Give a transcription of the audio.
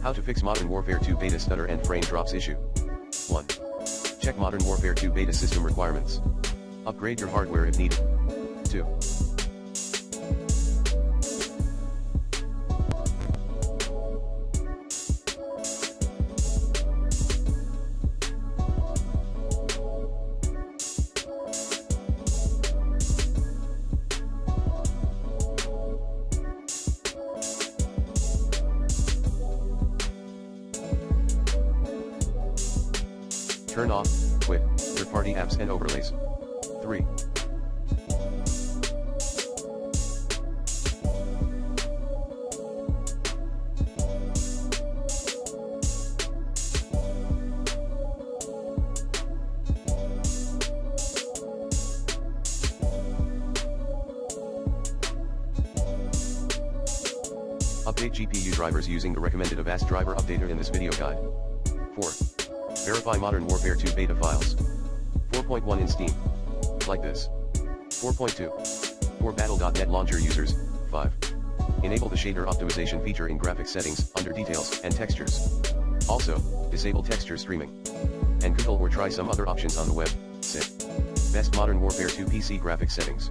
How to fix Modern Warfare 2 beta stutter and frame drops issue. 1. Check Modern Warfare 2 beta system requirements. Upgrade your hardware if needed. 2. Turn off, quit, third-party apps and overlays. 3. Update GPU drivers using the recommended Avast driver updater in this video guide. 4. Verify Modern Warfare 2 beta files. 4.1 in Steam. Like this. 4.2. For Battle.net launcher users. 5. Enable the shader optimization feature in graphics settings, under details, and textures. Also, disable texture streaming. And Google or try some other options on the web. 6. Best Modern Warfare 2 PC graphics settings.